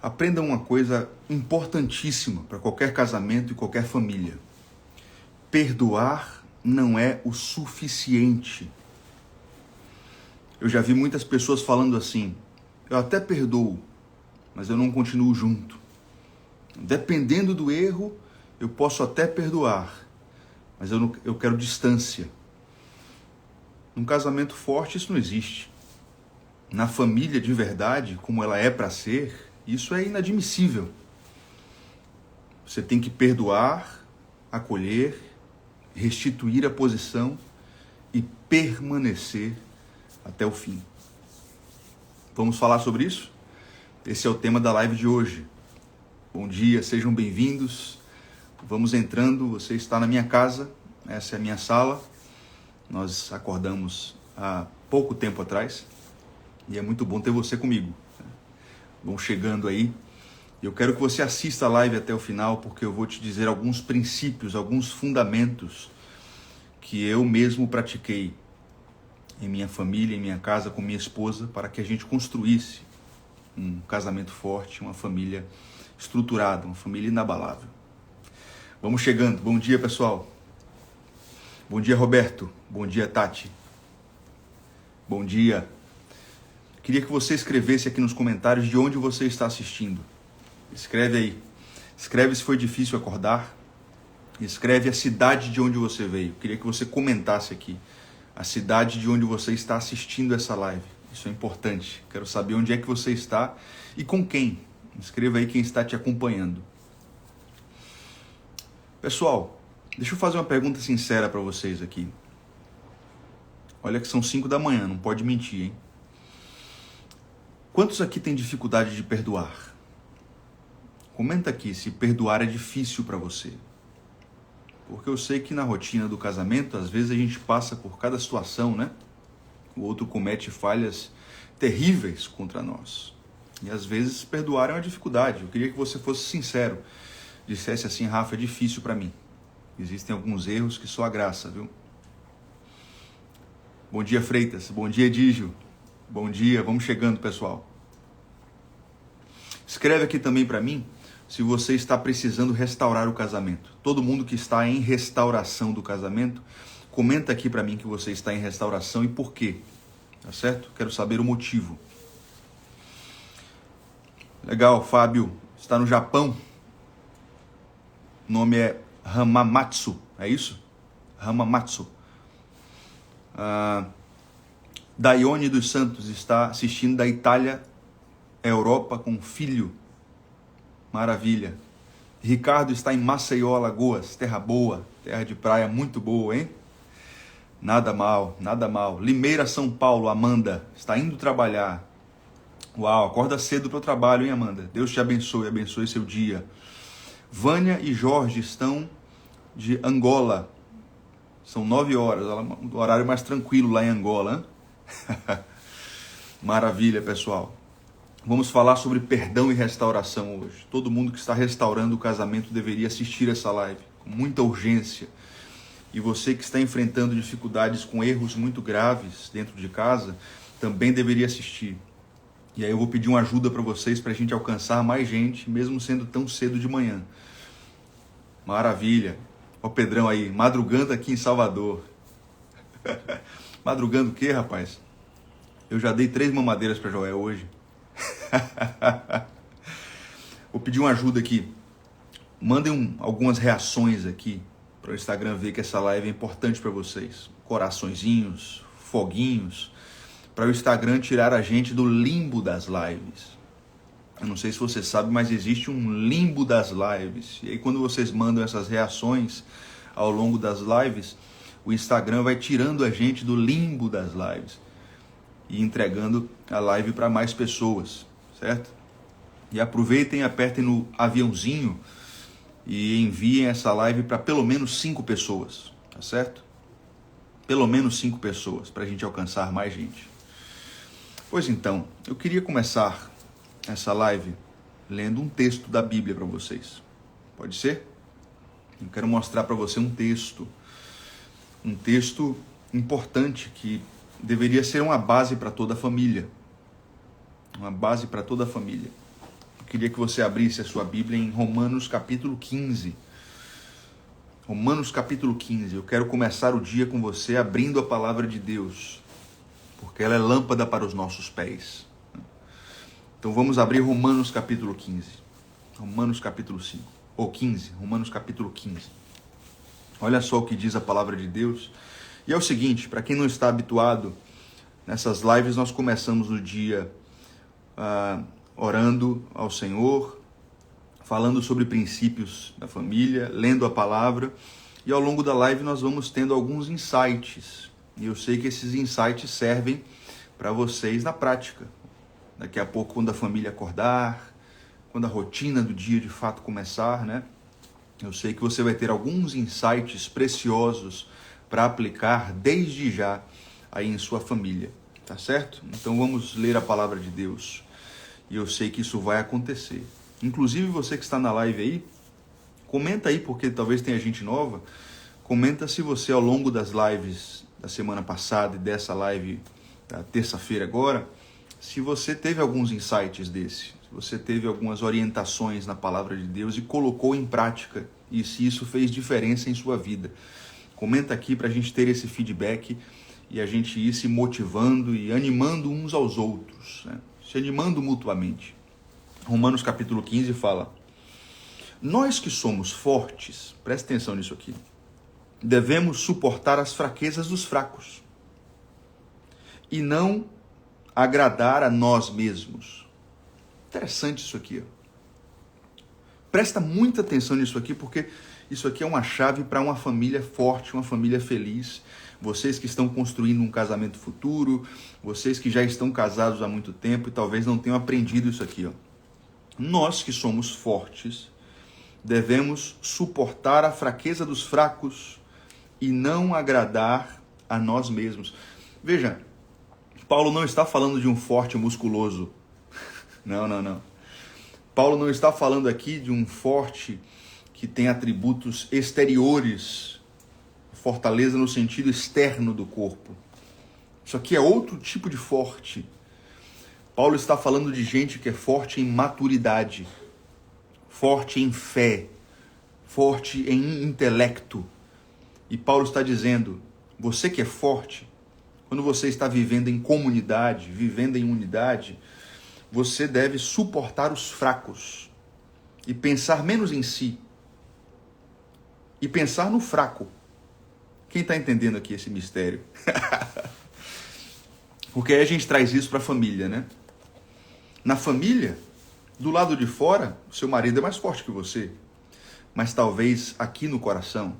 Aprenda uma coisa importantíssima para qualquer casamento e qualquer família. Perdoar não é o suficiente. Eu já vi muitas pessoas falando assim: eu até perdoo, mas eu não continuo junto. Dependendo do erro, eu posso até perdoar, mas eu quero distância. Num casamento forte isso não existe. Na família de verdade, como ela é para ser, isso é inadmissível. Você tem que perdoar, acolher, restituir a posição e permanecer até o fim. Vamos falar sobre isso? Esse é o tema da live de hoje. Bom dia, sejam bem-vindos. Vamos entrando, você está na minha casa, essa é a minha sala. Nós acordamos há pouco tempo atrás e é muito bom ter você comigo. Vão chegando aí. Eu quero que você assista a live até o final, porque eu vou te dizer alguns princípios, alguns fundamentos que eu mesmo pratiquei em minha família, em minha casa, com minha esposa, para que a gente construísse um casamento forte, uma família estruturada, uma família inabalável. Vamos chegando. Bom dia, pessoal. Bom dia, Roberto. Bom dia, Tati. Bom dia. Queria que você escrevesse aqui nos comentários de onde você está assistindo. Escreve aí. Escreve se foi difícil acordar. Escreve a cidade de onde você veio. Queria que você comentasse aqui a cidade de onde você está assistindo essa live. Isso é importante. Quero saber onde é que você está e com quem. Escreva aí quem está te acompanhando. Pessoal, deixa eu fazer uma pergunta sincera para vocês aqui. Olha que são 5 da manhã, não pode mentir, hein? Quantos aqui têm dificuldade de perdoar? Comenta aqui se perdoar é difícil para você. Porque eu sei que na rotina do casamento, às vezes a gente passa por cada situação, né? O outro comete falhas terríveis contra nós. E às vezes perdoar é uma dificuldade. Eu queria que você fosse sincero. Dissesse assim: Rafa, é difícil para mim. Existem alguns erros que só a graça, viu? Bom dia, Freitas. Bom dia, Edígio. Bom dia. Vamos chegando, pessoal. Escreve aqui também para mim se você está precisando restaurar o casamento. Todo mundo que está em restauração do casamento, comenta aqui para mim que você está em restauração e por quê. Tá certo? Quero saber o motivo. Legal, Fábio. Está no Japão. O nome é Hamamatsu, é isso? Hamamatsu. Daione dos Santos está assistindo da Itália, Europa, com filho. Maravilha. Ricardo está em Maceió, Alagoas, terra boa, terra de praia muito boa, hein? Nada mal, nada mal. Limeira, São Paulo, Amanda, está indo trabalhar. Uau, acorda cedo para o trabalho, hein, Amanda? Deus te abençoe, abençoe seu dia. Vânia e Jorge estão de Angola. São 9 horas, o horário mais tranquilo lá em Angola. Hein? Maravilha, pessoal. Vamos falar sobre perdão e restauração hoje. Todo mundo que está restaurando o casamento deveria assistir essa live com muita urgência. E você que está enfrentando dificuldades com erros muito graves dentro de casa, também deveria assistir. E aí eu vou pedir uma ajuda para vocês, para a gente alcançar mais gente, mesmo sendo tão cedo de manhã. Maravilha. Ó o Pedrão aí, madrugando aqui em Salvador. Madrugando o quê, rapaz? Eu já dei 3 mamadeiras para Joel hoje. Vou pedir uma ajuda aqui. Mandem algumas reações aqui para o Instagram ver que essa live é importante para vocês. Coraçõezinhos, foguinhos, para o Instagram tirar a gente do limbo das lives. Eu não sei se você sabe, mas existe um limbo das lives. E aí quando vocês mandam essas reações ao longo das lives, o Instagram vai tirando a gente do limbo das lives e entregando a live para mais pessoas, certo? E aproveitem, apertem no aviãozinho e enviem essa live para pelo menos 5 pessoas, tá certo? Pelo menos 5 pessoas, para a gente alcançar mais gente. Pois então, eu queria começar essa live lendo um texto da Bíblia para vocês. Pode ser? Eu quero mostrar para você um texto importante que deveria ser uma base para toda a família. Uma base para toda a família. Queria que você abrisse a sua Bíblia em Romanos capítulo 15. Romanos capítulo 15. Eu quero começar o dia com você abrindo a palavra de Deus, porque ela é lâmpada para os nossos pés. Então vamos abrir Romanos capítulo 15. Romanos capítulo 5. Ou 15. Romanos capítulo 15. Olha só o que diz a palavra de Deus. E é o seguinte, para quem não está habituado, nessas lives nós começamos o dia orando ao Senhor, falando sobre princípios da família, lendo a palavra, e ao longo da live nós vamos tendo alguns insights. E eu sei que esses insights servem para vocês na prática. Daqui a pouco, quando a família acordar, quando a rotina do dia de fato começar, né? Eu sei que você vai ter alguns insights preciosos para aplicar desde já aí em sua família, tá certo? Então vamos ler a palavra de Deus. E eu sei que isso vai acontecer. Inclusive você que está na live aí, comenta aí, porque talvez tenha gente nova, comenta se você ao longo das lives da semana passada e dessa live da terça-feira agora, se você teve alguns insights desse, se você teve algumas orientações na palavra de Deus e colocou em prática, e se isso fez diferença em sua vida. Comenta aqui para a gente ter esse feedback e a gente ir se motivando e animando uns aos outros, né? Se animando mutuamente. Romanos capítulo 15 fala: nós que somos fortes, presta atenção nisso aqui, devemos suportar as fraquezas dos fracos e não agradar a nós mesmos. Interessante isso aqui. Presta muita atenção nisso aqui, porque isso aqui é uma chave para uma família forte, uma família feliz. Vocês que estão construindo um casamento futuro, vocês que já estão casados há muito tempo e talvez não tenham aprendido isso aqui. Nós que somos fortes, devemos suportar a fraqueza dos fracos e não agradar a nós mesmos. Veja, Paulo não está falando de um forte musculoso. Não. Paulo não está falando aqui de um forte que tem atributos exteriores, fortaleza no sentido externo do corpo. Isso aqui é outro tipo de forte. Paulo está falando de gente que é forte em maturidade, forte em fé, forte em intelecto. E Paulo está dizendo, você que é forte, quando você está vivendo em comunidade, vivendo em unidade, você deve suportar os fracos e pensar menos em si e pensar no fraco. Quem está entendendo aqui esse mistério? Porque aí a gente traz isso para a família, né? Na família, do lado de fora, seu marido é mais forte que você. Mas talvez aqui no coração,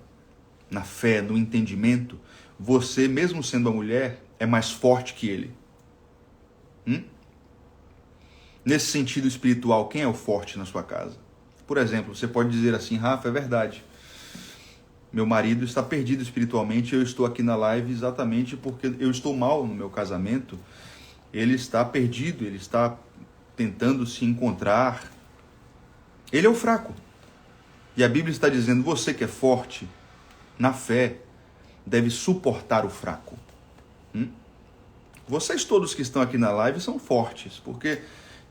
na fé, no entendimento, você, mesmo sendo a mulher, é mais forte que ele. Nesse sentido espiritual, quem é o forte na sua casa? Por exemplo, você pode dizer assim, Rafa, é verdade. Meu marido está perdido espiritualmente, eu estou aqui na live exatamente porque eu estou mal no meu casamento. Ele está perdido, ele está tentando se encontrar. Ele é o fraco. E a Bíblia está dizendo, você que é forte na fé, deve suportar o fraco. Vocês todos que estão aqui na live são fortes, porque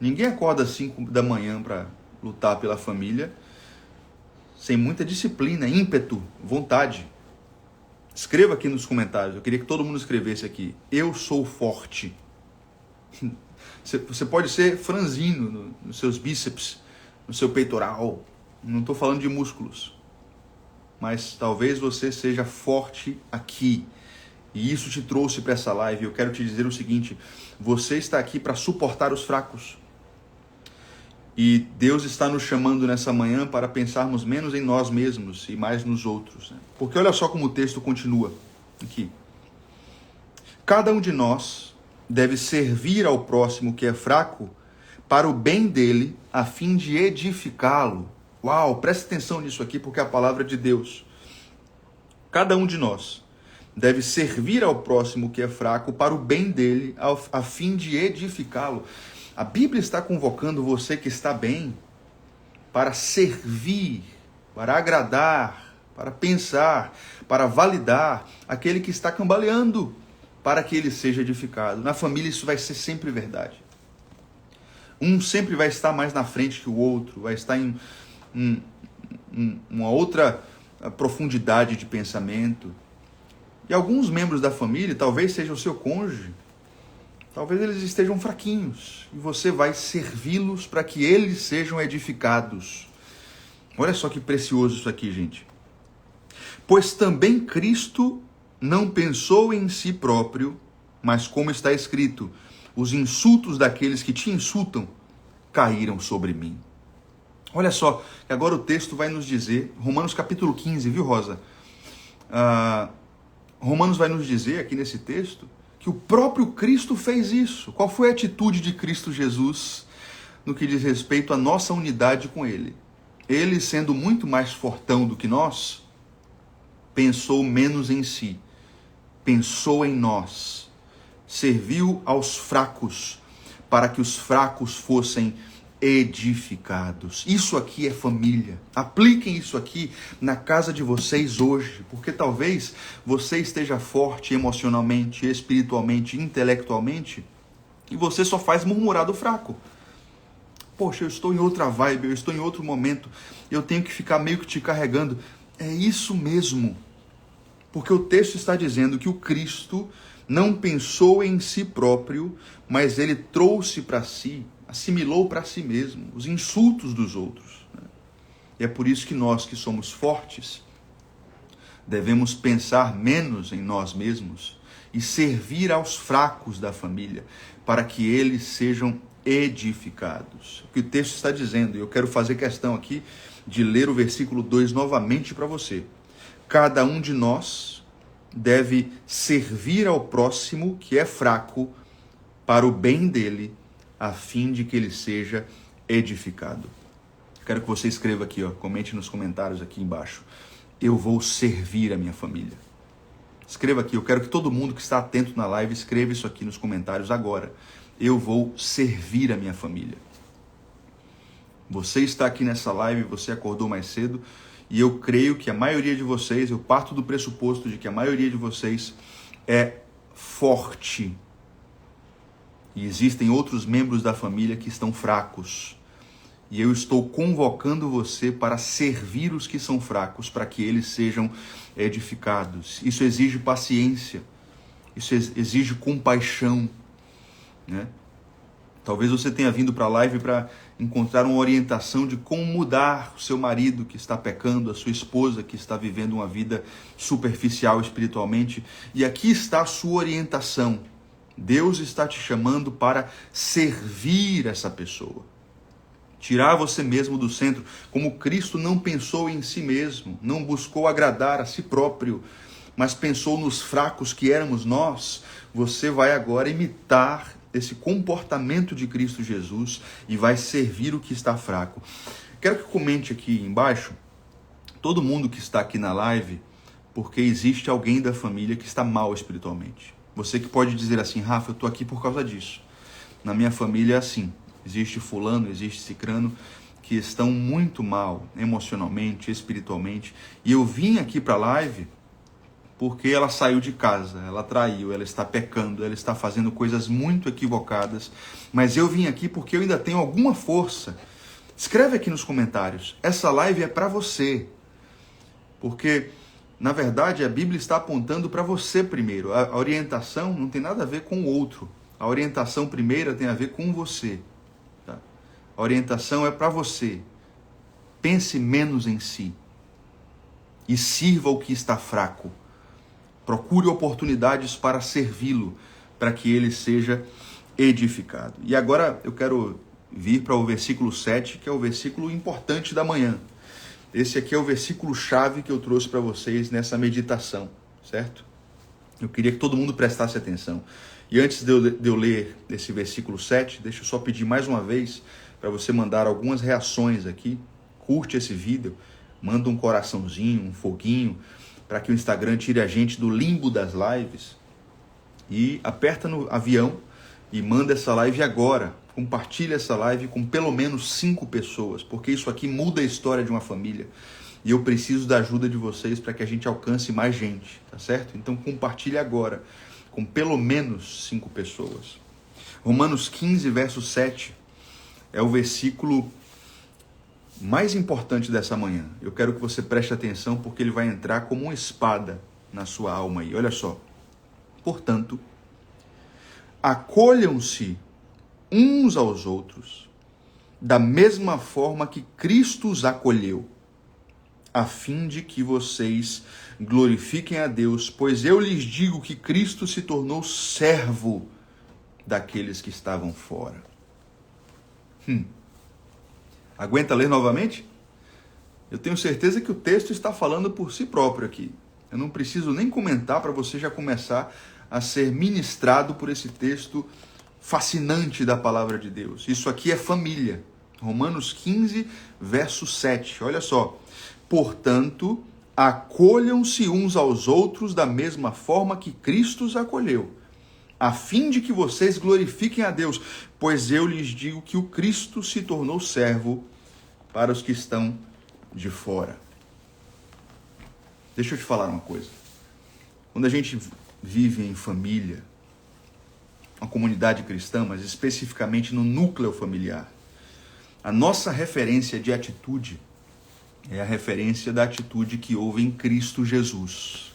ninguém acorda às 5 da manhã para lutar pela família sem muita disciplina, ímpeto, vontade. Escreva aqui nos comentários. Eu queria que todo mundo escrevesse aqui. Eu sou forte. Você pode ser franzino nos seus bíceps, no seu peitoral. Não estou falando de músculos. Mas talvez você seja forte aqui. E isso te trouxe para essa live. Eu quero te dizer o seguinte. Você está aqui para suportar os fracos. E Deus está nos chamando nessa manhã para pensarmos menos em nós mesmos e mais nos outros. Porque olha só como o texto continua aqui. Cada um de nós deve servir ao próximo que é fraco para o bem dele, a fim de edificá-lo. Uau, presta atenção nisso aqui, porque é a palavra de Deus. Cada um de nós deve servir ao próximo que é fraco para o bem dele, a fim de edificá-lo. A Bíblia está convocando você que está bem para servir, para agradar, para pensar, para validar aquele que está cambaleando, para que ele seja edificado. Na família isso vai ser sempre verdade. Um sempre vai estar mais na frente que o outro, vai estar em uma outra profundidade de pensamento. E alguns membros da família, talvez seja o seu cônjuge, talvez eles estejam fraquinhos, e você vai servi-los para que eles sejam edificados. Olha só que precioso isso aqui, gente. Pois também Cristo não pensou em si próprio, mas como está escrito, os insultos daqueles que te insultam caíram sobre mim. Olha só, agora o texto vai nos dizer, Romanos capítulo 15, viu, Rosa? Romanos vai nos dizer aqui nesse texto que o próprio Cristo fez isso. Qual foi a atitude de Cristo Jesus no que diz respeito à nossa unidade com Ele? Ele, sendo muito mais fortão do que nós, pensou menos em si, pensou em nós, serviu aos fracos, para que os fracos fossem edificados. Isso aqui é família. Apliquem isso aqui na casa de vocês hoje, porque talvez você esteja forte emocionalmente, espiritualmente, intelectualmente, e você só faz murmurar do fraco. Poxa, eu estou em outra vibe, eu estou em outro momento, eu tenho que ficar meio que te carregando. É isso mesmo. Porque o texto está dizendo que o Cristo não pensou em si próprio, mas ele trouxe para si, assimilou para si mesmo os insultos dos outros. E é por isso que nós que somos fortes, devemos pensar menos em nós mesmos e servir aos fracos da família, para que eles sejam edificados. O que o texto está dizendo, e eu quero fazer questão aqui de ler o versículo 2 novamente para você. Cada um de nós deve servir ao próximo que é fraco para o bem dele, a fim de que ele seja edificado. Quero que você escreva aqui, comente nos comentários aqui embaixo. Eu vou servir a minha família. Escreva aqui, eu quero que todo mundo que está atento na live escreva isso aqui nos comentários agora. Eu vou servir a minha família. Você está aqui nessa live, você acordou mais cedo, e eu creio que a maioria de vocês, eu parto do pressuposto de que a maioria de vocês é forte. E existem outros membros da família que estão fracos. E eu estou convocando você para servir os que são fracos, para que eles sejam edificados. Isso exige paciência, isso exige compaixão, né? Talvez você tenha vindo para a live para encontrar uma orientação de como mudar o seu marido que está pecando, a sua esposa que está vivendo uma vida superficial espiritualmente. E aqui está a sua orientação. Deus está te chamando para servir essa pessoa. Tirar você mesmo do centro, como Cristo não pensou em si mesmo, não buscou agradar a si próprio, mas pensou nos fracos que éramos nós. Você vai agora imitar esse comportamento de Cristo Jesus e vai servir o que está fraco. Quero que comente aqui embaixo, todo mundo que está aqui na live, porque existe alguém da família que está mal espiritualmente. Você que pode dizer assim, Rafa, eu estou aqui por causa disso. Na minha família é assim. Existe fulano, existe cicrano, que estão muito mal emocionalmente, espiritualmente. E eu vim aqui para a live porque ela saiu de casa, ela traiu, ela está pecando, ela está fazendo coisas muito equivocadas. Mas eu vim aqui porque eu ainda tenho alguma força. Escreve aqui nos comentários. Essa live é para você. Porque, na verdade, a Bíblia está apontando para você primeiro. A orientação não tem nada a ver com o outro. A orientação primeira tem a ver com você. Tá? A orientação é para você. Pense menos em si. E sirva o que está fraco. Procure oportunidades para servi-lo, para que ele seja edificado. E agora eu quero vir para o versículo 7, que é o versículo importante da manhã. Esse aqui é o versículo chave que eu trouxe para vocês nessa meditação, certo? Eu queria que todo mundo prestasse atenção. E antes de eu ler esse versículo 7, deixa eu só pedir mais uma vez para você mandar algumas reações aqui. Curte esse vídeo, manda um coraçãozinho, um foguinho, para que o Instagram tire a gente do limbo das lives. E aperta no avião e manda essa live agora. Compartilha essa live com pelo menos 5 pessoas, porque isso aqui muda a história de uma família. E eu preciso da ajuda de vocês para que a gente alcance mais gente, tá certo? Então compartilhe agora com pelo menos 5 pessoas. Romanos 15, verso 7, é o versículo mais importante dessa manhã. Eu quero que você preste atenção porque ele vai entrar como uma espada na sua alma aí. Olha só. Portanto, acolham-se uns aos outros da mesma forma que Cristo os acolheu, a fim de que vocês glorifiquem a Deus, pois eu lhes digo que Cristo se tornou servo daqueles que estavam fora. Aguenta ler novamente? Eu tenho certeza que o texto está falando por si próprio aqui. Eu não preciso nem comentar para você já começar a ser ministrado por esse texto fascinante da palavra de Deus. Isso aqui é família. Romanos 15, verso 7. Olha só. Portanto, acolham-se uns aos outros da mesma forma que Cristo os acolheu, a fim de que vocês glorifiquem a Deus, pois eu lhes digo que o Cristo se tornou servo para os que estão de fora. Deixa eu te falar uma coisa. Quando a gente vive em família, uma comunidade cristã, mas especificamente no núcleo familiar, a nossa referência de atitude é a referência da atitude que houve em Cristo Jesus.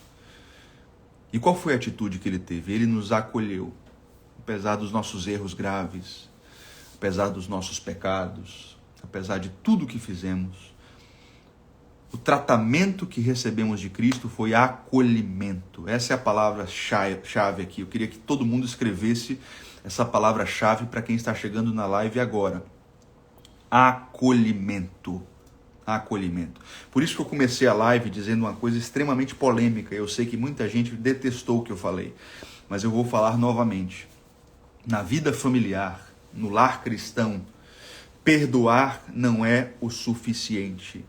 E qual foi a atitude que ele teve? Ele nos acolheu, apesar dos nossos erros graves, apesar dos nossos pecados, apesar de tudo que fizemos. O tratamento que recebemos de Cristo foi acolhimento. Essa é a palavra-chave aqui. Eu queria que todo mundo escrevesse essa palavra-chave para quem está chegando na live agora. Acolhimento. Acolhimento. Por isso que eu comecei a live dizendo uma coisa extremamente polêmica. Eu sei que muita gente detestou o que eu falei, mas eu vou falar novamente. Na vida familiar, no lar cristão, perdoar não é o suficiente.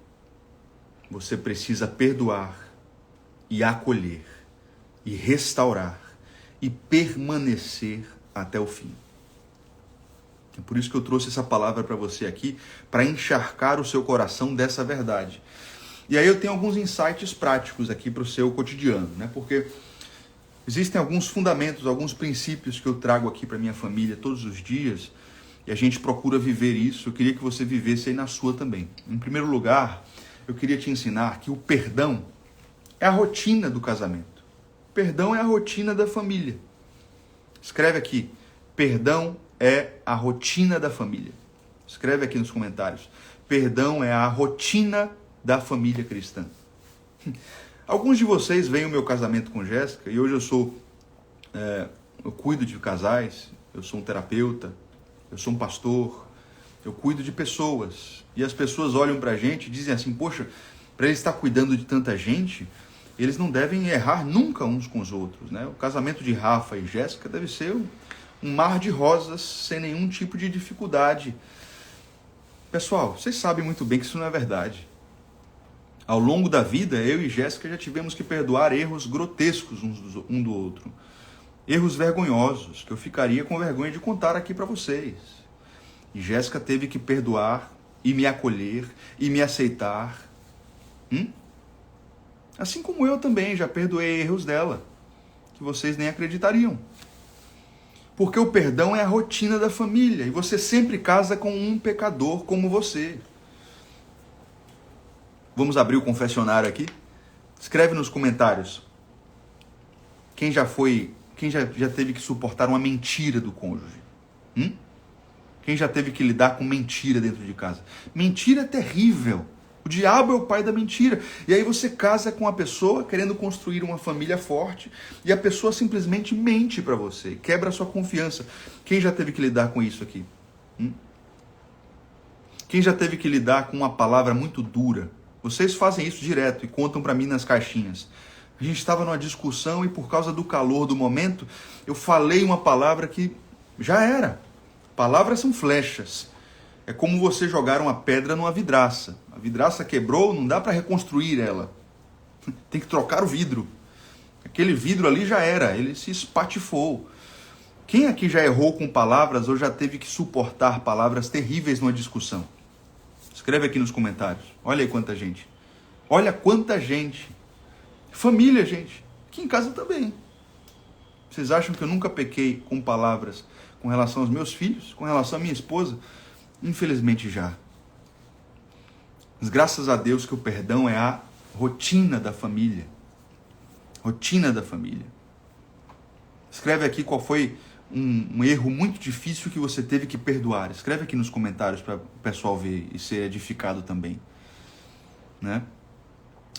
Você precisa perdoar e acolher e restaurar e permanecer até o fim. É por isso que eu trouxe essa palavra para você aqui, para encharcar o seu coração dessa verdade. E aí eu tenho alguns insights práticos aqui para o seu cotidiano, né? Porque existem alguns fundamentos, alguns princípios que eu trago aqui para minha família todos os dias, e a gente procura viver isso. Eu queria que você vivesse aí na sua também. Em primeiro lugar, eu queria te ensinar que o perdão é a rotina do casamento. O perdão é a rotina da família. Escreve aqui, perdão é a rotina da família. Escreve aqui nos comentários. Perdão é a rotina da família cristã. Alguns de vocês veem o meu casamento com Jéssica, e hoje eu cuido de casais, eu sou um terapeuta, eu sou um pastor, eu cuido de pessoas. E as pessoas olham pra gente e dizem assim, poxa, para ele estar cuidando de tanta gente, eles não devem errar nunca uns com os outros, né? O casamento de Rafa e Jéssica deve ser um mar de rosas, sem nenhum tipo de dificuldade. Pessoal, vocês sabem muito bem que isso não é verdade. Ao longo da vida, eu e Jéssica já tivemos que perdoar erros grotescos um do outro. Erros vergonhosos, que eu ficaria com vergonha de contar aqui para vocês. E Jéssica teve que perdoar e me acolher e me aceitar. Assim como eu também já perdoei erros dela, que vocês nem acreditariam. Porque o perdão é a rotina da família. E você sempre casa com um pecador como você. Vamos abrir o confessionário aqui? Escreve nos comentários. Quem já teve que suportar uma mentira do cônjuge? Quem já teve que lidar com mentira dentro de casa? Mentira é terrível. O diabo é o pai da mentira. E aí você casa com uma pessoa querendo construir uma família forte e a pessoa simplesmente mente para você, quebra a sua confiança. Quem já teve que lidar com isso aqui? Quem já teve que lidar com uma palavra muito dura? Vocês fazem isso direto e contam para mim nas caixinhas. A gente estava numa discussão e por causa do calor do momento, eu falei uma palavra que já era. Palavras são flechas. É como você jogar uma pedra numa vidraça. A vidraça quebrou, não dá para reconstruir ela. Tem que trocar o vidro. Aquele vidro ali já era, ele se espatifou. Quem aqui já errou com palavras ou já teve que suportar palavras terríveis numa discussão? Escreve aqui nos comentários. Olha aí quanta gente. Olha quanta gente. Família, gente. Aqui em casa também. Vocês acham que eu nunca pequei com palavras com relação aos meus filhos, com relação à minha esposa? Infelizmente já. Mas graças a Deus que o perdão é a rotina da família. Rotina da família. Escreve aqui qual foi um erro muito difícil que você teve que perdoar. Escreve aqui nos comentários para o pessoal ver e ser edificado também. Né?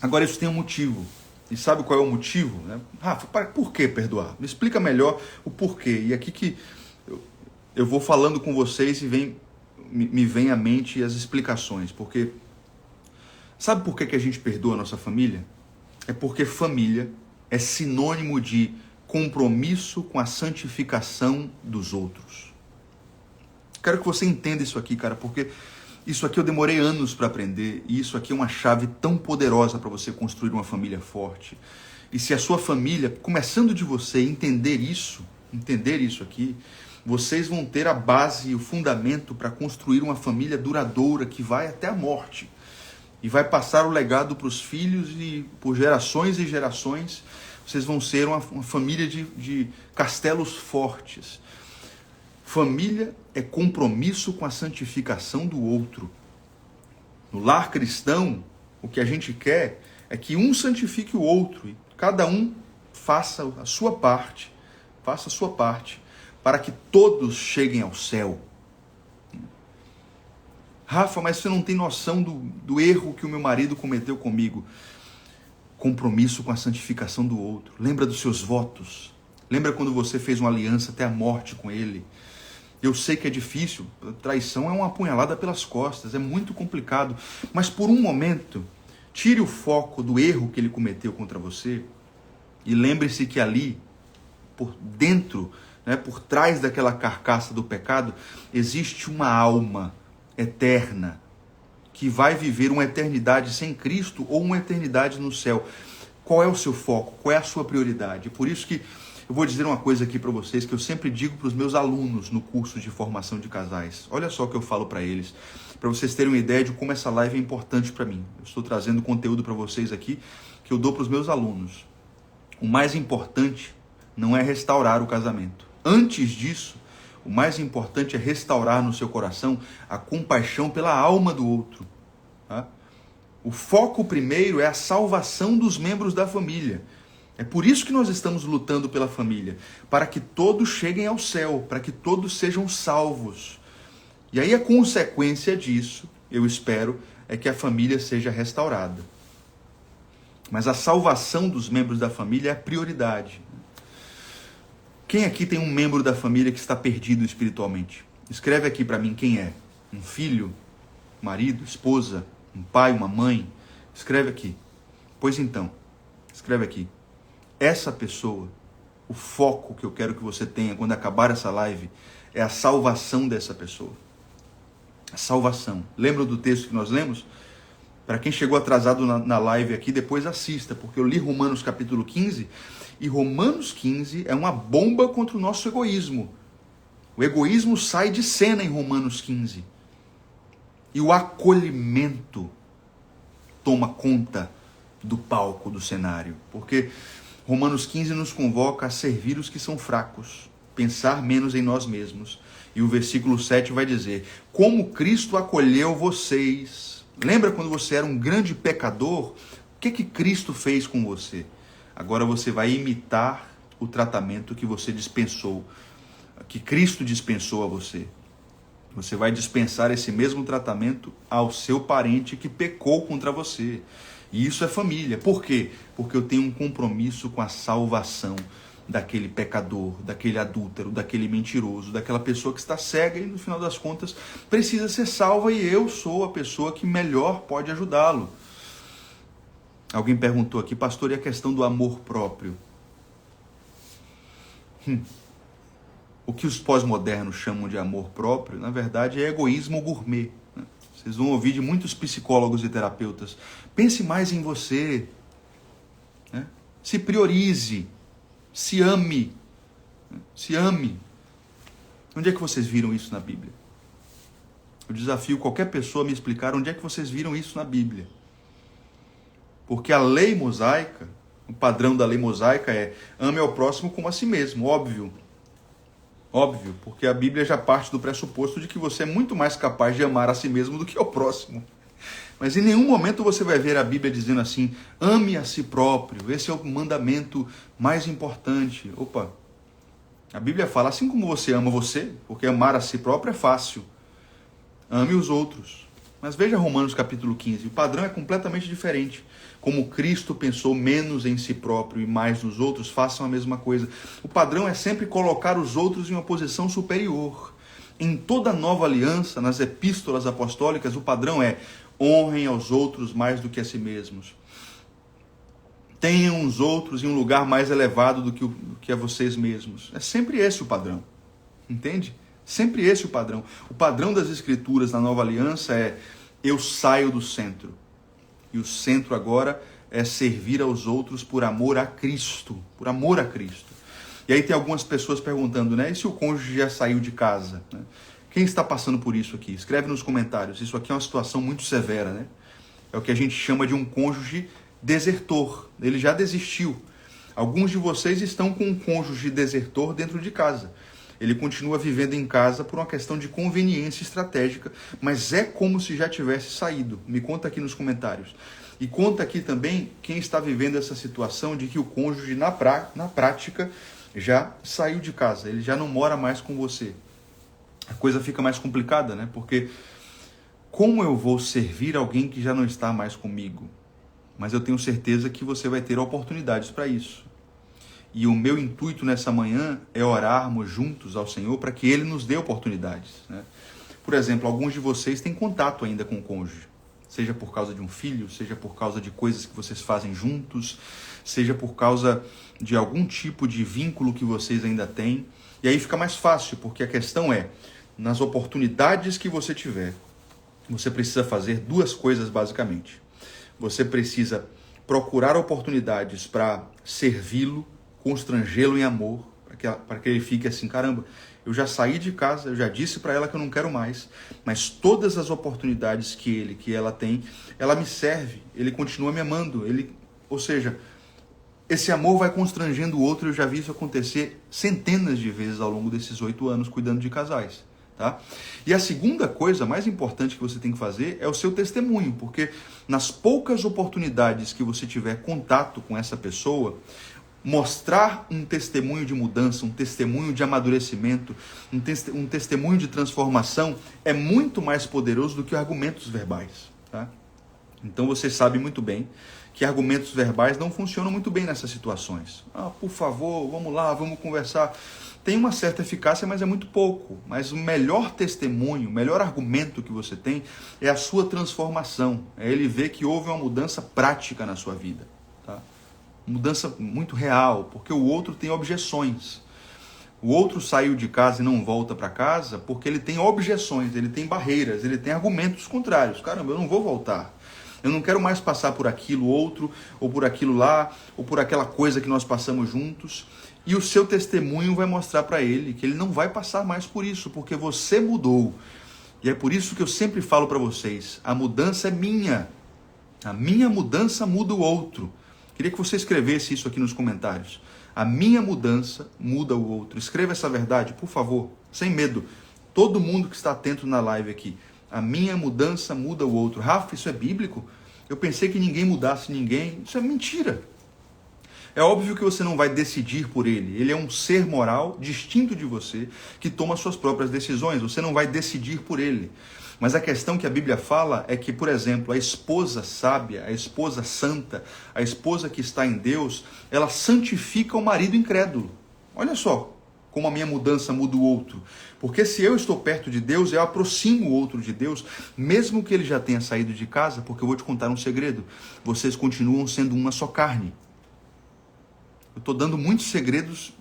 Agora isso tem um motivo. E sabe qual é o motivo? Né? Rafa, por que perdoar? Me explica melhor o porquê. E aqui que eu vou falando com vocês e me vem à mente as explicações. Porque sabe por que a gente perdoa a nossa família? É porque família é sinônimo de compromisso com a santificação dos outros. Quero que você entenda isso aqui, cara, porque isso aqui eu demorei anos para aprender e isso aqui é uma chave tão poderosa para você construir uma família forte. E se a sua família, começando de você, entender isso aqui, vocês vão ter a base e o fundamento para construir uma família duradoura que vai até a morte. E vai passar o legado para os filhos e por gerações e gerações. Vocês vão ser uma família de castelos fortes. Família é compromisso com a santificação do outro. No lar cristão, o que a gente quer é que um santifique o outro. E cada um faça a sua parte. Faça a sua parte. Para que todos cheguem ao céu. Rafa, mas você não tem noção do erro que o meu marido cometeu comigo. Compromisso com a santificação do outro. Lembra dos seus votos. Lembra quando você fez uma aliança até a morte com ele. Eu sei que é difícil. Traição é uma apunhalada pelas costas. É muito complicado. Mas por um momento, tire o foco do erro que ele cometeu contra você. E lembre-se que ali, por dentro, né, por trás daquela carcaça do pecado, existe uma alma eterna, que vai viver uma eternidade sem Cristo ou uma eternidade no céu. Qual é o seu foco? Qual é a sua prioridade? Por isso que eu vou dizer uma coisa aqui para vocês que eu sempre digo para os meus alunos no curso de formação de casais. Olha só o que eu falo para eles, para vocês terem uma ideia de como essa live é importante para mim. Eu estou trazendo conteúdo para vocês aqui que eu dou para os meus alunos. O mais importante não é restaurar o casamento. Antes disso, o mais importante é restaurar no seu coração a compaixão pela alma do outro. Tá? O foco primeiro é a salvação dos membros da família. É por isso que nós estamos lutando pela família. Para que todos cheguem ao céu, para que todos sejam salvos. E aí a consequência disso, eu espero, é que a família seja restaurada. Mas a salvação dos membros da família é a prioridade. Quem aqui tem um membro da família que está perdido espiritualmente? Escreve aqui para mim quem é. Um filho, marido, esposa, um pai, uma mãe. Escreve aqui. Pois então, escreve aqui. Essa pessoa, o foco que eu quero que você tenha quando acabar essa live, é a salvação dessa pessoa. A salvação. Lembra do texto que nós lemos? Para quem chegou atrasado na live aqui, depois assista, porque eu li Romanos capítulo 15, e Romanos 15 é uma bomba contra o nosso egoísmo. O egoísmo sai de cena em Romanos 15. E o acolhimento toma conta do palco, do cenário. Porque Romanos 15 nos convoca a servir os que são fracos, pensar menos em nós mesmos. E o versículo 7 vai dizer, como Cristo acolheu vocês. Lembra quando você era um grande pecador? O que Cristo fez com você? Agora você vai imitar o tratamento que você dispensou, que Cristo dispensou a você. Você vai dispensar esse mesmo tratamento ao seu parente que pecou contra você. E isso é família. Por quê? Porque eu tenho um compromisso com a salvação daquele pecador, daquele adúltero, daquele mentiroso, daquela pessoa que está cega e no final das contas precisa ser salva e eu sou a pessoa que melhor pode ajudá-lo. Alguém perguntou aqui, pastor, e a questão do amor próprio? O que os pós-modernos chamam de amor próprio, na verdade, é egoísmo gourmet. Né? Vocês vão ouvir de muitos psicólogos e terapeutas. Pense mais em você. Né? Se priorize. Se ame. Se ame. Onde é que vocês viram isso na Bíblia? Eu desafio qualquer pessoa a me explicar onde é que vocês viram isso na Bíblia. Porque a lei mosaica, o padrão da lei mosaica é ame ao próximo como a si mesmo, óbvio. Óbvio, porque a Bíblia já parte do pressuposto de que você é muito mais capaz de amar a si mesmo do que ao próximo. Mas em nenhum momento você vai ver a Bíblia dizendo assim, ame a si próprio, esse é o mandamento mais importante. Opa, a Bíblia fala, assim como você ama você, porque amar a si próprio é fácil, ame os outros. Mas veja Romanos capítulo 15, o padrão é completamente diferente. Como Cristo pensou menos em si próprio e mais nos outros, façam a mesma coisa. O padrão é sempre colocar os outros em uma posição superior. Em toda a nova aliança, nas epístolas apostólicas, o padrão é honrem aos outros mais do que a si mesmos. Tenham os outros em um lugar mais elevado do que a vocês mesmos. É sempre esse o padrão. Entende? Sempre esse o padrão. O padrão das Escrituras na nova aliança é eu saio do centro. E o centro agora é servir aos outros por amor a Cristo. Por amor a Cristo. E aí tem algumas pessoas perguntando, né? E se o cônjuge já saiu de casa? Né? Quem está passando por isso aqui? Escreve nos comentários. Isso aqui é uma situação muito severa, né? É o que a gente chama de um cônjuge desertor. Ele já desistiu. Alguns de vocês estão com um cônjuge desertor dentro de casa. Ele continua vivendo em casa por uma questão de conveniência estratégica, mas é como se já tivesse saído. Me conta aqui nos comentários. E conta aqui também quem está vivendo essa situação de que o cônjuge, na prática, já saiu de casa. Ele já não mora mais com você. A coisa fica mais complicada, né? Porque como eu vou servir alguém que já não está mais comigo? Mas eu tenho certeza que você vai ter oportunidades para isso. E o meu intuito nessa manhã é orarmos juntos ao Senhor para que Ele nos dê oportunidades, né? Por exemplo, alguns de vocês têm contato ainda com o cônjuge, seja por causa de um filho, seja por causa de coisas que vocês fazem juntos, seja por causa de algum tipo de vínculo que vocês ainda têm. E aí fica mais fácil, porque a questão é, nas oportunidades que você tiver, você precisa fazer duas coisas basicamente. Você precisa procurar oportunidades para servi-lo, constrangê-lo em amor, para que ele fique assim, caramba, eu já saí de casa, eu já disse para ela que eu não quero mais, mas todas as oportunidades que ela tem, ela me serve, ele continua me amando, ou seja, esse amor vai constrangendo o outro. Eu já vi isso acontecer centenas de vezes ao longo desses 8 anos cuidando de casais. Tá? E a segunda coisa mais importante que você tem que fazer é o seu testemunho, porque nas poucas oportunidades que você tiver contato com essa pessoa, mostrar um testemunho de mudança, um testemunho de amadurecimento, um testemunho de transformação é muito mais poderoso do que argumentos verbais. Tá? Então você sabe muito bem que argumentos verbais não funcionam muito bem nessas situações. Por favor, vamos lá, vamos conversar. Tem uma certa eficácia, mas é muito pouco. Mas o melhor testemunho, o melhor argumento que você tem é a sua transformação. É ele ver que houve uma mudança prática na sua vida. Tá? Mudança muito real, porque o outro tem objeções. O outro saiu de casa e não volta para casa porque ele tem objeções, ele tem barreiras, ele tem argumentos contrários. Caramba, eu não vou voltar. Eu não quero mais passar por aquilo outro, ou por aquilo lá, ou por aquela coisa que nós passamos juntos. E o seu testemunho vai mostrar para ele que ele não vai passar mais por isso, porque você mudou. E é por isso que eu sempre falo para vocês, a mudança é minha. A minha mudança muda o outro. Queria que você escrevesse isso aqui nos comentários. A minha mudança muda o outro. Escreva essa verdade, por favor, sem medo. Todo mundo que está atento na live aqui. A minha mudança muda o outro. Rafa, isso é bíblico? Eu pensei que ninguém mudasse ninguém. Isso é mentira. É óbvio que você não vai decidir por ele. Ele é um ser moral distinto de você, que toma suas próprias decisões. Você não vai decidir por ele. Mas a questão que a Bíblia fala é que, por exemplo, a esposa sábia, a esposa santa, a esposa que está em Deus, ela santifica o marido incrédulo. Olha só como a minha mudança muda o outro. Porque se eu estou perto de Deus, eu aproximo o outro de Deus, mesmo que ele já tenha saído de casa, porque eu vou te contar um segredo. Vocês continuam sendo uma só carne. Eu estou dando muitos segredos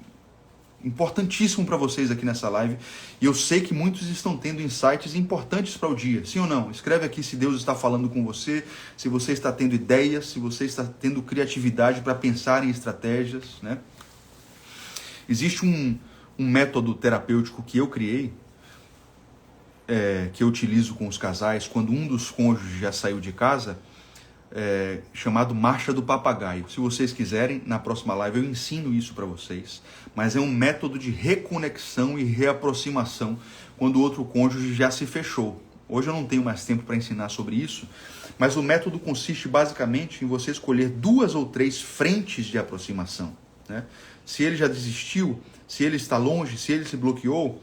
importantíssimos para vocês aqui nessa live. E eu sei que muitos estão tendo insights importantes para o dia. Sim ou não? Escreve aqui se Deus está falando com você, se você está tendo ideias, se você está tendo criatividade para pensar em estratégias, né? Existe um método terapêutico que eu criei, que eu utilizo com os casais, quando um dos cônjuges já saiu de casa. chamado Marcha do Papagaio. Se vocês quiserem, na próxima live eu ensino isso para vocês, mas é um método de reconexão e reaproximação quando o outro cônjuge já se fechou. Hoje eu não tenho mais tempo para ensinar sobre isso, mas o método consiste basicamente em você escolher 2 ou 3 frentes de aproximação, né? Se ele já desistiu, se ele está longe, se ele se bloqueou,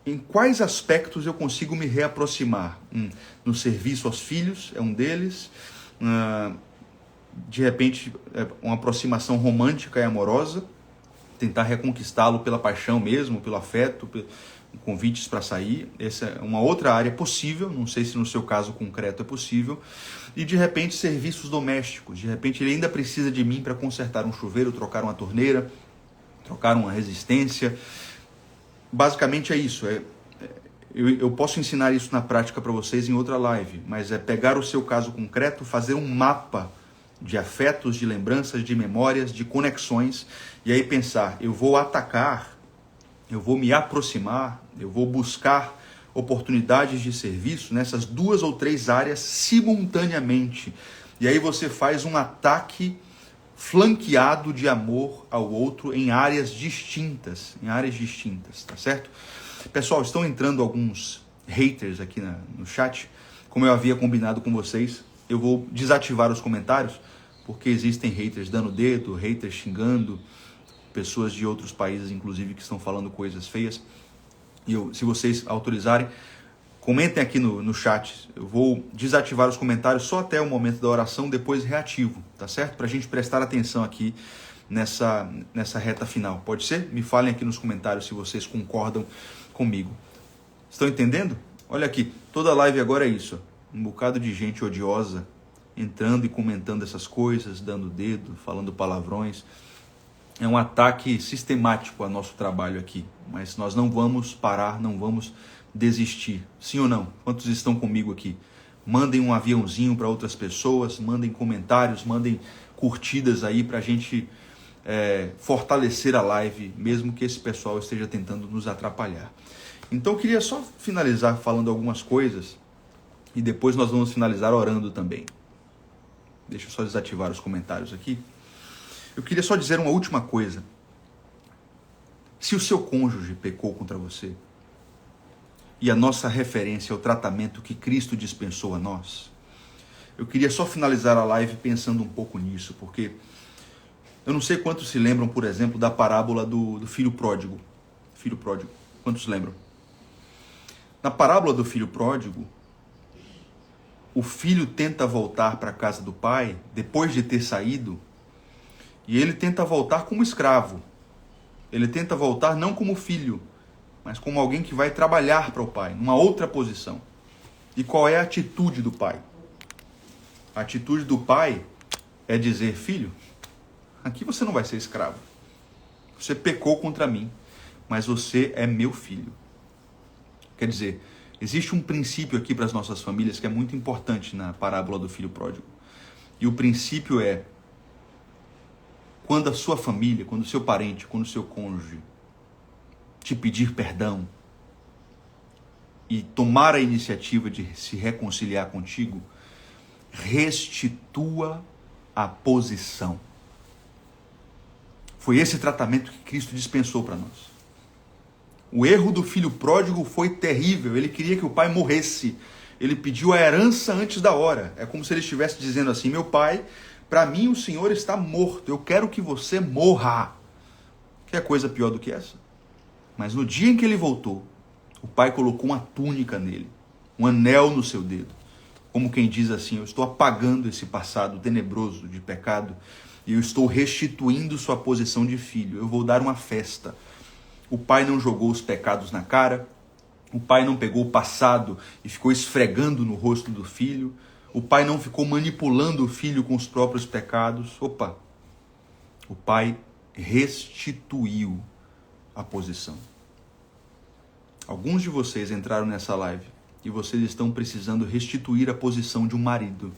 em quais aspectos eu consigo me reaproximar? No serviço aos filhos é um deles, de repente uma aproximação romântica e amorosa, tentar reconquistá-lo pela paixão mesmo, pelo afeto, convites para sair. Essa é uma outra área possível, não sei se no seu caso concreto é possível. E de repente serviços domésticos, de repente ele ainda precisa de mim para consertar um chuveiro, trocar uma torneira, trocar uma resistência. Basicamente é isso. Eu posso ensinar isso na prática para vocês em outra live, mas é pegar o seu caso concreto, fazer um mapa de afetos, de lembranças, de memórias, de conexões, e aí pensar, eu vou atacar, eu vou me aproximar, eu vou buscar oportunidades de serviço nessas 2 ou 3 áreas simultaneamente. E aí você faz um ataque flanqueado de amor ao outro em áreas distintas, tá certo? Pessoal, estão entrando alguns haters aqui no chat. Como eu havia combinado com vocês, eu vou desativar os comentários, porque existem haters dando dedo, haters xingando, pessoas de outros países, inclusive, que estão falando coisas feias. E se vocês autorizarem, comentem aqui no chat. Eu vou desativar os comentários só até o momento da oração, depois reativo, tá certo? Para a gente prestar atenção aqui nessa reta final. Pode ser? Me falem aqui nos comentários se vocês concordam comigo. Estão entendendo? Olha aqui, toda live agora é isso. Um bocado de gente odiosa entrando e comentando essas coisas, dando dedo, falando palavrões. É um ataque sistemático ao nosso trabalho aqui. Mas nós não vamos parar, não vamos desistir. Sim ou não? Quantos estão comigo aqui? Mandem um aviãozinho para outras pessoas, mandem comentários, mandem curtidas aí para a gente fortalecer a live, mesmo que esse pessoal esteja tentando nos atrapalhar. Então eu queria só finalizar falando algumas coisas e depois nós vamos finalizar orando também. Deixa eu só desativar os comentários aqui. Eu queria só dizer uma última coisa. Se o seu cônjuge pecou contra você, e a nossa referência é o tratamento que Cristo dispensou a nós, eu queria só finalizar a live pensando um pouco nisso, porque eu não sei quantos se lembram, por exemplo, da parábola do filho pródigo. Filho pródigo. Quantos lembram? Na parábola do filho pródigo, o filho tenta voltar para a casa do pai, depois de ter saído, e ele tenta voltar como escravo. Ele tenta voltar não como filho, mas como alguém que vai trabalhar para o pai, numa outra posição. E qual é a atitude do pai? A atitude do pai é dizer, filho, aqui você não vai ser escravo. Você pecou contra mim, mas você é meu filho. Quer dizer, existe um princípio aqui para as nossas famílias que é muito importante na parábola do filho pródigo. E o princípio é, quando a sua família, quando o seu parente, quando o seu cônjuge te pedir perdão e tomar a iniciativa de se reconciliar contigo, restitua a posição. Foi esse tratamento que Cristo dispensou para nós. O erro do filho pródigo foi terrível. Ele queria que o pai morresse. Ele pediu a herança antes da hora. É como se ele estivesse dizendo assim, meu pai, para mim o senhor está morto. Eu quero que você morra. Que coisa pior do que essa? Mas no dia em que ele voltou, o pai colocou uma túnica nele, um anel no seu dedo. Como quem diz assim, eu estou apagando esse passado tenebroso de pecado e eu estou restituindo sua posição de filho. Eu vou dar uma festa. O pai não jogou os pecados na cara, o pai não pegou o passado e ficou esfregando no rosto do filho, o pai não ficou manipulando o filho com os próprios pecados. Opa! O pai restituiu a posição. Alguns de vocês entraram nessa live e vocês estão precisando restituir a posição de um marido,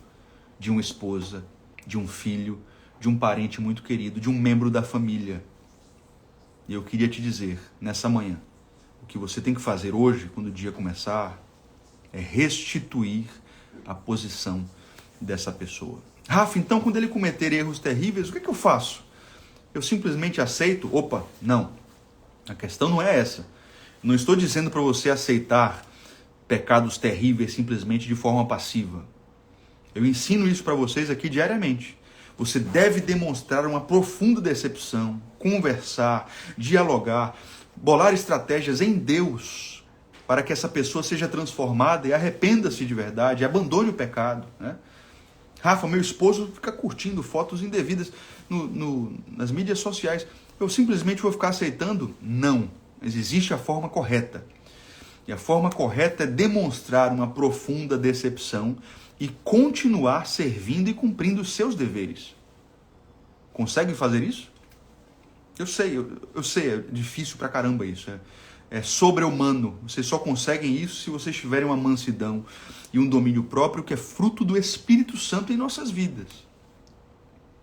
de uma esposa, de um filho, de um parente muito querido, de um membro da família. E eu queria te dizer, nessa manhã, o que você tem que fazer hoje, quando o dia começar, é restituir a posição dessa pessoa. Rafa, então quando ele cometer erros terríveis, o que eu faço? Eu simplesmente aceito? Opa, não. A questão não é essa. Não estou dizendo para você aceitar pecados terríveis simplesmente de forma passiva. Eu ensino isso para vocês aqui diariamente. Você deve demonstrar uma profunda decepção, conversar, dialogar, bolar estratégias em Deus para que essa pessoa seja transformada e arrependa-se de verdade, abandone o pecado, né? Rafa, meu esposo fica curtindo fotos indevidas nas mídias sociais. Eu simplesmente vou ficar aceitando? Não. Mas existe a forma correta. E a forma correta é demonstrar uma profunda decepção e continuar servindo e cumprindo os seus deveres. Consegue fazer isso? Eu sei, é difícil pra caramba isso. É sobre-humano. Vocês só conseguem isso se vocês tiverem uma mansidão e um domínio próprio que é fruto do Espírito Santo em nossas vidas.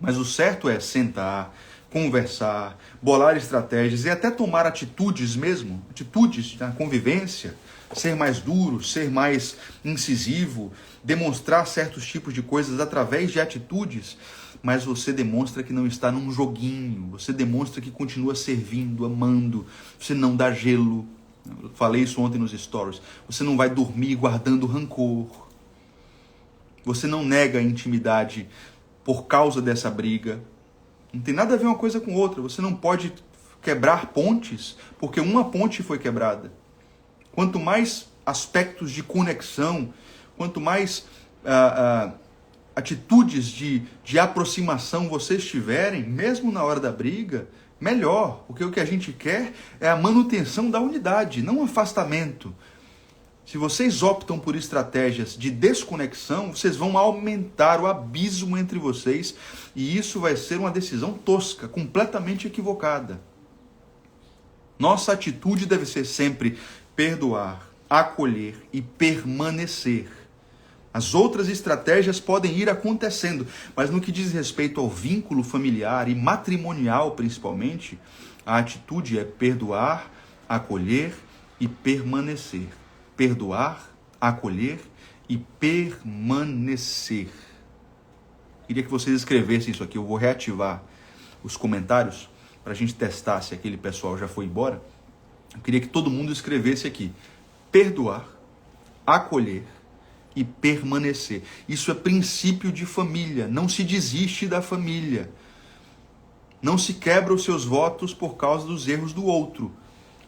Mas o certo é sentar, conversar, bolar estratégias e até tomar atitudes mesmo, atitudes na convivência, ser mais duro, ser mais incisivo, demonstrar certos tipos de coisas através de atitudes, mas você demonstra que não está num joguinho, você demonstra que continua servindo, amando, você não dá gelo. Eu falei isso ontem nos stories. Você não vai dormir guardando rancor. Você não nega a intimidade por causa dessa briga. Não tem nada a ver uma coisa com outra. Você não pode quebrar pontes porque uma ponte foi quebrada. Quanto mais aspectos de conexão, quanto mais atitudes de aproximação vocês tiverem, mesmo na hora da briga, melhor. Porque o que a gente quer é a manutenção da unidade, não um afastamento. Se vocês optam por estratégias de desconexão, vocês vão aumentar o abismo entre vocês e isso vai ser uma decisão tosca, completamente equivocada. Nossa atitude deve ser sempre perdoar, acolher e permanecer. As outras estratégias podem ir acontecendo, mas no que diz respeito ao vínculo familiar e matrimonial principalmente, a atitude é perdoar, acolher e permanecer. Perdoar, acolher e permanecer. Queria que vocês escrevessem isso aqui. Eu vou reativar os comentários para a gente testar se aquele pessoal já foi embora. Eu queria que todo mundo escrevesse aqui. Perdoar, acolher e permanecer. Isso é princípio de família. Não se desiste da família. Não se quebra os seus votos por causa dos erros do outro.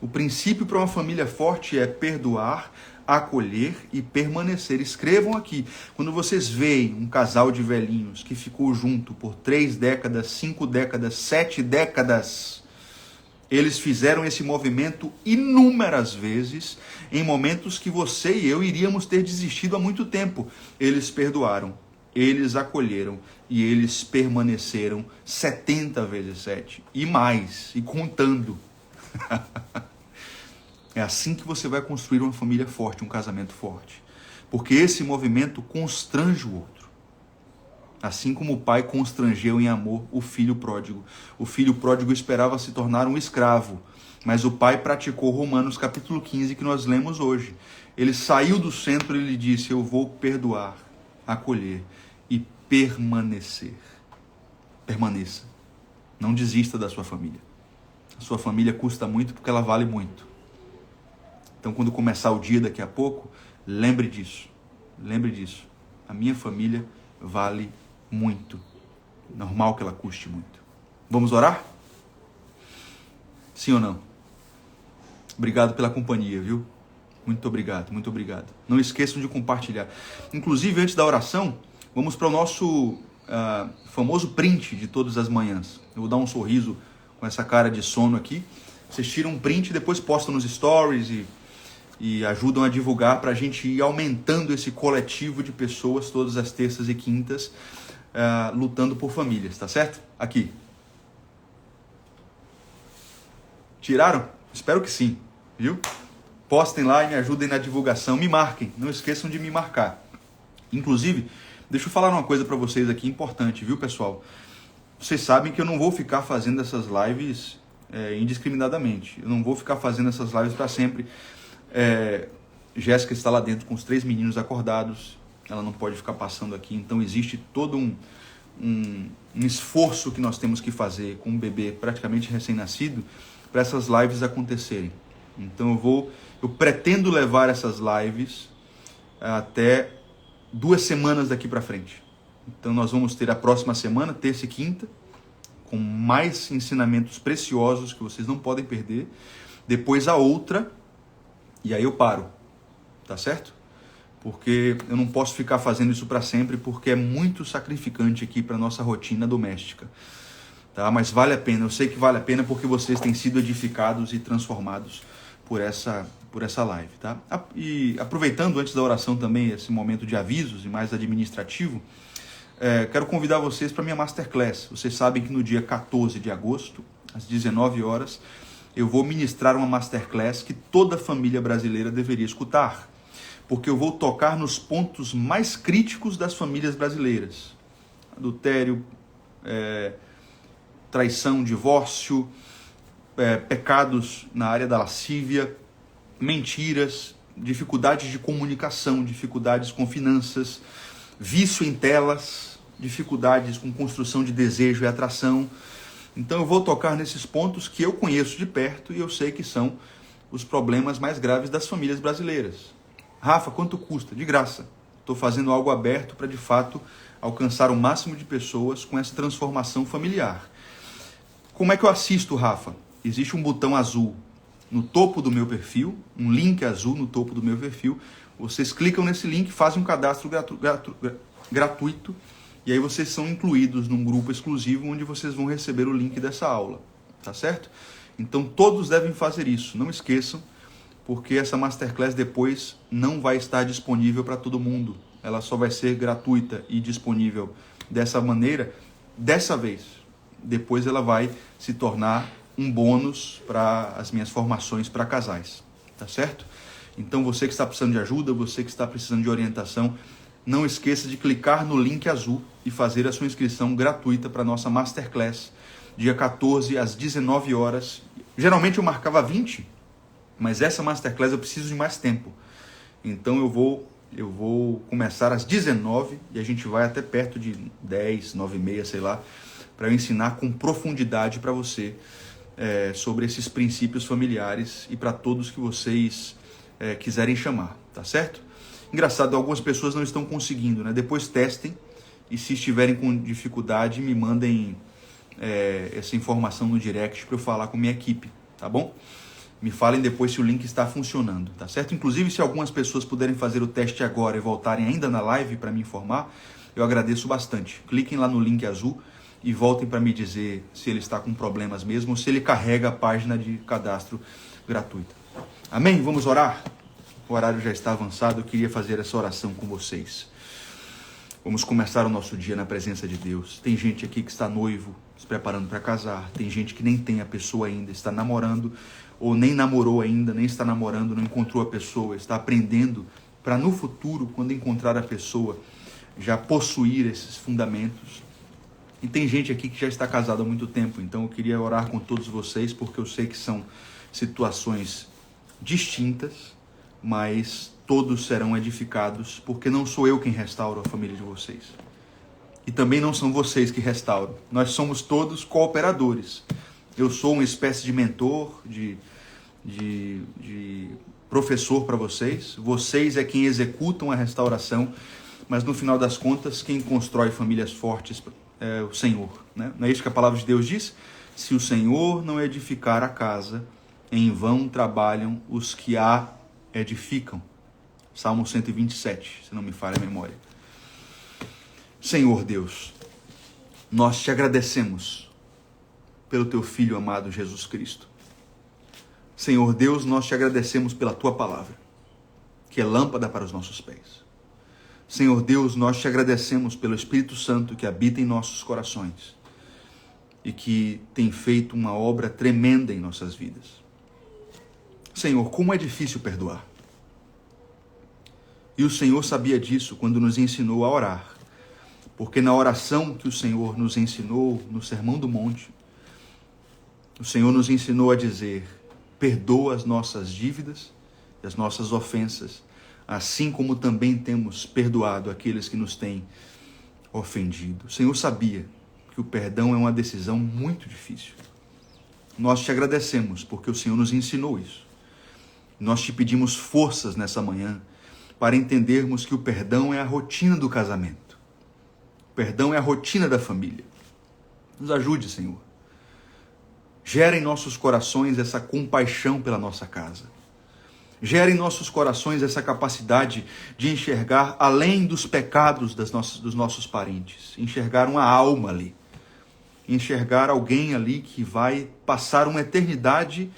O princípio para uma família forte é perdoar, acolher e permanecer. Escrevam aqui. Quando vocês veem um casal de velhinhos que ficou junto por 3 décadas, 5 décadas, 7 décadas, eles fizeram esse movimento inúmeras vezes, em momentos que você e eu iríamos ter desistido há muito tempo. Eles perdoaram, eles acolheram e eles permaneceram 70 vezes 7 e mais, e contando. É assim que você vai construir uma família forte, um casamento forte. Porque esse movimento constrange o outro. Assim como o pai constrangeu em amor o filho pródigo. O filho pródigo esperava se tornar um escravo, mas o pai praticou Romanos capítulo 15 que nós lemos hoje. Ele saiu do centro e ele disse: eu vou perdoar, acolher e permanecer. Permaneça. Não desista da sua família. A sua família custa muito porque ela vale muito. Então, quando começar o dia daqui a pouco, lembre disso. Lembre disso. A minha família vale muito. Normal que ela custe muito. Vamos orar? Sim ou não? Obrigado pela companhia, viu? Muito obrigado, muito obrigado. Não esqueçam de compartilhar. Inclusive, antes da oração, vamos para o nosso famoso print de todas as manhãs. Eu vou dar um sorriso com essa cara de sono aqui. Vocês tiram um print e depois postam nos stories e ajudam a divulgar para a gente ir aumentando esse coletivo de pessoas todas as terças e quintas lutando por famílias, tá certo? Aqui. Tiraram? Espero que sim, viu? Postem lá e me ajudem na divulgação. Me marquem, não esqueçam de me marcar. Inclusive, deixa eu falar uma coisa para vocês aqui importante, viu, pessoal? Vocês sabem que eu não vou ficar fazendo essas lives indiscriminadamente. Eu não vou ficar fazendo essas lives para sempre. Jéssica está lá dentro com os 3 meninos acordados. ela não pode ficar passando aqui. Então existe todo um esforço que nós temos que fazer com um bebê praticamente recém-nascido para essas lives acontecerem. Então eu pretendo levar essas lives até 2 semanas daqui para frente. Então nós vamos ter a próxima semana, terça e quinta, com mais ensinamentos preciosos que vocês não podem perder. Depois a outra, e aí eu paro, tá certo? Porque eu não posso ficar fazendo isso para sempre, porque é muito sacrificante aqui para nossa rotina doméstica. Tá? Mas vale a pena, eu sei que vale a pena porque vocês têm sido edificados e transformados por essa live. Tá? E aproveitando antes da oração também esse momento de avisos e mais administrativo, quero convidar vocês para a minha Masterclass. Vocês sabem que no dia 14 de agosto, às 19 horas, eu vou ministrar uma Masterclass que toda família brasileira deveria escutar, porque eu vou tocar nos pontos mais críticos das famílias brasileiras. Adultério, traição, divórcio, pecados na área da lascívia, mentiras, dificuldades de comunicação, dificuldades com finanças, vício em telas, dificuldades com construção de desejo e atração. Então eu vou tocar nesses pontos que eu conheço de perto e eu sei que são os problemas mais graves das famílias brasileiras. Rafa, quanto custa? De graça. Estou fazendo algo aberto para de fato alcançar o máximo de pessoas com essa transformação familiar. Como é que eu assisto, Rafa? Existe um botão azul no topo do meu perfil, um link azul no topo do meu perfil. Vocês clicam nesse link, fazem um cadastro gratuito e aí vocês são incluídos num grupo exclusivo onde vocês vão receber o link dessa aula, tá certo? Então todos devem fazer isso, não esqueçam, porque essa Masterclass depois não vai estar disponível para todo mundo. Ela só vai ser gratuita e disponível dessa maneira, dessa vez. Depois ela vai se tornar um bônus para as minhas formações para casais, tá certo? Então você que está precisando de ajuda, você que está precisando de orientação, não esqueça de clicar no link azul e fazer a sua inscrição gratuita para a nossa Masterclass, dia 14 às 19 horas. Geralmente eu marcava 20, mas essa Masterclass eu preciso de mais tempo. Então eu vou começar às 19 e a gente vai até perto de 10, 9h30, sei lá, para eu ensinar com profundidade para você sobre esses princípios familiares e para todos que vocês quiserem chamar, tá certo? Engraçado, algumas pessoas não estão conseguindo, né? Depois testem e se estiverem com dificuldade, me mandem essa informação no direct para eu falar com minha equipe, tá bom? Me falem depois se o link está funcionando, tá certo? Inclusive, se algumas pessoas puderem fazer o teste agora e voltarem ainda na live para me informar, eu agradeço bastante. Cliquem lá no link azul e voltem para me dizer se ele está com problemas mesmo ou se ele carrega a página de cadastro gratuita. Amém? Vamos orar? O horário já está avançado, eu queria fazer essa oração com vocês. Vamos começar o nosso dia na presença de Deus. Tem gente aqui que está noivo, se preparando para casar. Tem gente que nem tem a pessoa ainda, está namorando, ou nem namorou ainda, nem está namorando, não encontrou a pessoa, está aprendendo para no futuro, quando encontrar a pessoa, já possuir esses fundamentos. E tem gente aqui que já está casado há muito tempo, então eu queria orar com todos vocês, porque eu sei que são situações distintas, mas todos serão edificados, porque não sou eu quem restauro a família de vocês. E também não são vocês que restauram. Nós somos todos cooperadores. Eu sou uma espécie de mentor, de professor para vocês. Vocês é quem executam a restauração, mas no final das contas, quem constrói famílias fortes é o Senhor, né? Não é isso que a palavra de Deus diz? Se o Senhor não edificar a casa, em vão trabalham os que a edificam. Salmo 127, se não me falha a memória. Senhor Deus, nós te agradecemos pelo teu Filho amado Jesus Cristo. Senhor Deus, nós te agradecemos pela tua palavra, que é lâmpada para os nossos pés. Senhor Deus, nós te agradecemos pelo Espírito Santo que habita em nossos corações e que tem feito uma obra tremenda em nossas vidas. Senhor, como é difícil perdoar. E o Senhor sabia disso quando nos ensinou a orar, porque na oração que o Senhor nos ensinou no Sermão do Monte, o Senhor nos ensinou a dizer: perdoa as nossas dívidas e as nossas ofensas, assim como também temos perdoado aqueles que nos têm ofendido. O Senhor sabia que o perdão é uma decisão muito difícil. Nós te agradecemos porque o Senhor nos ensinou isso. Nós te pedimos forças nessa manhã para entendermos que o perdão é a rotina do casamento. O perdão é a rotina da família. Nos ajude, Senhor. Gera em nossos corações essa compaixão pela nossa casa. Gera em nossos corações essa capacidade de enxergar além dos pecados dos nossos parentes. Enxergar uma alma ali. Enxergar alguém ali que vai passar uma eternidade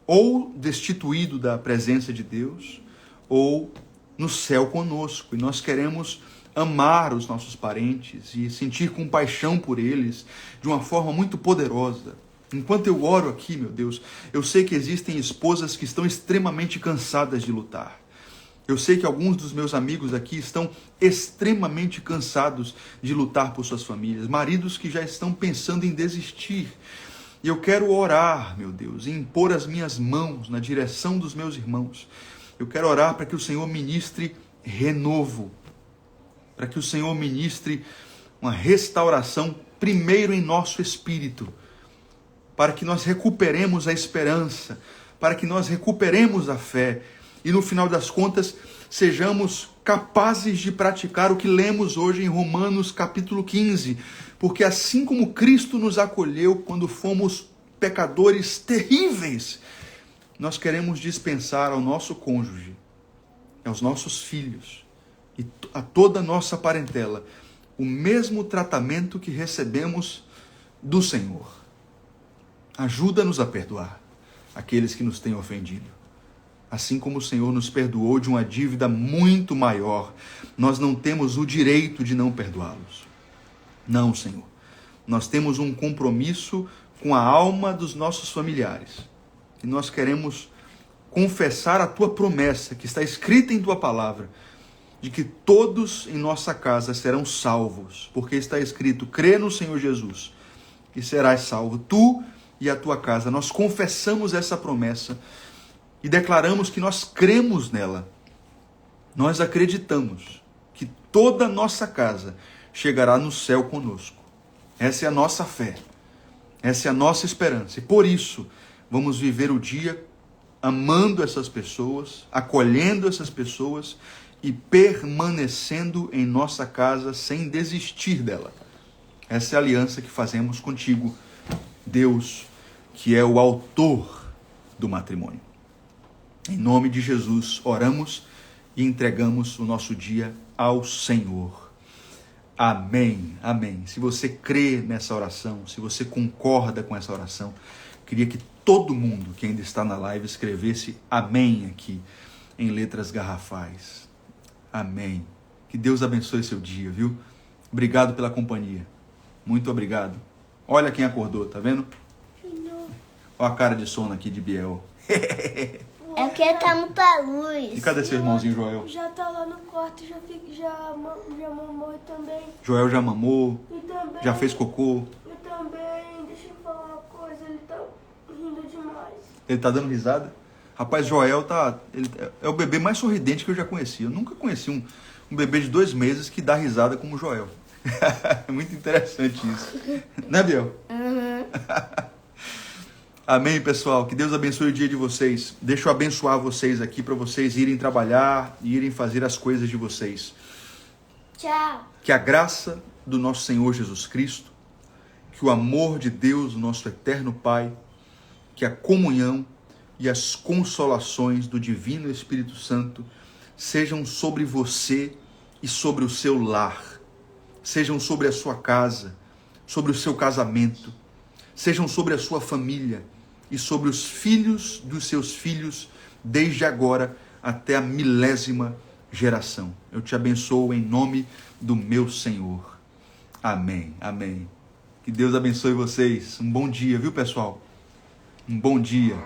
ou destituído da presença de Deus, ou no céu conosco. E nós queremos amar os nossos parentes e sentir compaixão por eles de uma forma muito poderosa. Enquanto eu oro aqui, meu Deus, eu sei que existem esposas que estão extremamente cansadas de lutar. Eu sei que alguns dos meus amigos aqui estão extremamente cansados de lutar por suas famílias. Maridos que já estão pensando em desistir. E eu quero orar, meu Deus, e impor as minhas mãos na direção dos meus irmãos. Eu quero orar para que o Senhor ministre renovo. Para que o Senhor ministre uma restauração primeiro em nosso espírito. Para que nós recuperemos a esperança. Para que nós recuperemos a fé. E no final das contas, sejamos capazes de praticar o que lemos hoje em Romanos capítulo 15. Porque assim como Cristo nos acolheu quando fomos pecadores terríveis, nós queremos dispensar ao nosso cônjuge, aos nossos filhos e a toda a nossa parentela o mesmo tratamento que recebemos do Senhor. Ajuda-nos a perdoar aqueles que nos têm ofendido. Assim como o Senhor nos perdoou de uma dívida muito maior, nós não temos o direito de não perdoá-los. Não, Senhor. Nós temos um compromisso com a alma dos nossos familiares. E nós queremos confessar a Tua promessa, que está escrita em Tua palavra, de que todos em nossa casa serão salvos. Porque está escrito, crê no Senhor Jesus e serás salvo, tu e a tua casa. Nós confessamos essa promessa e declaramos que nós cremos nela. Nós acreditamos que toda a nossa casa chegará no céu conosco. Essa é a nossa fé. Essa é a nossa esperança. E por isso, vamos viver o dia amando essas pessoas, acolhendo essas pessoas e permanecendo em nossa casa sem desistir dela. Essa é a aliança que fazemos contigo, Deus, que é o autor do matrimônio. Em nome de Jesus, oramos e entregamos o nosso dia ao Senhor. Amém, amém. Se você crê nessa oração, se você concorda com essa oração, queria que todo mundo que ainda está na live escrevesse amém aqui, em letras garrafais. Amém. Que Deus abençoe seu dia, viu? Obrigado pela companhia. Muito obrigado. Olha quem acordou, tá vendo? Olha a cara de sono aqui de Biel. É porque tá muita luz. E cadê seu irmãozinho Joel? Já tá lá no quarto, já mamou também. Joel já mamou, E também, já fez cocô. E também, deixa eu falar uma coisa, ele tá rindo demais. Ele tá dando risada? Rapaz, Joel é o bebê mais sorridente que eu já conheci. Eu nunca conheci um bebê de 2 meses que dá risada como o Joel. É muito interessante isso. Né, Biel? Uhum. Amém, pessoal. Que Deus abençoe o dia de vocês. Deixa eu abençoar vocês aqui para vocês irem trabalhar e irem fazer as coisas de vocês. Tchau. Que a graça do nosso Senhor Jesus Cristo, que o amor de Deus, nosso eterno Pai, que a comunhão e as consolações do Divino Espírito Santo sejam sobre você e sobre o seu lar. Sejam sobre a sua casa, sobre o seu casamento, sejam sobre a sua família e sobre os filhos dos seus filhos, desde agora até a 1000ª geração. Eu te abençoo em nome do meu Senhor. Amém, amém. Que Deus abençoe vocês. Um bom dia, viu, pessoal? Um bom dia.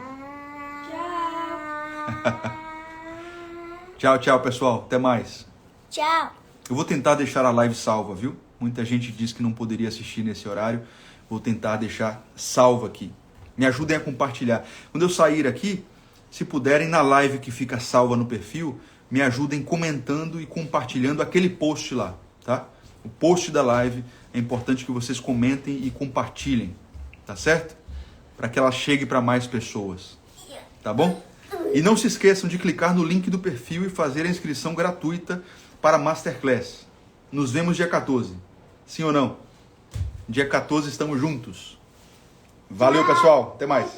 Tchau, tchau, pessoal. Até mais. Tchau. Eu vou tentar deixar a live salva, viu? Muita gente disse que não poderia assistir nesse horário. Vou tentar deixar salva aqui. Me ajudem a compartilhar. Quando eu sair aqui, se puderem, na live que fica salva no perfil, me ajudem comentando e compartilhando aquele post lá, tá? O post da live, é importante que vocês comentem e compartilhem, tá certo? Para que ela chegue para mais pessoas, tá bom? E não se esqueçam de clicar no link do perfil e fazer a inscrição gratuita para a Masterclass. Nos vemos dia 14, sim ou não? Dia 14 estamos juntos. Valeu, pessoal, até mais.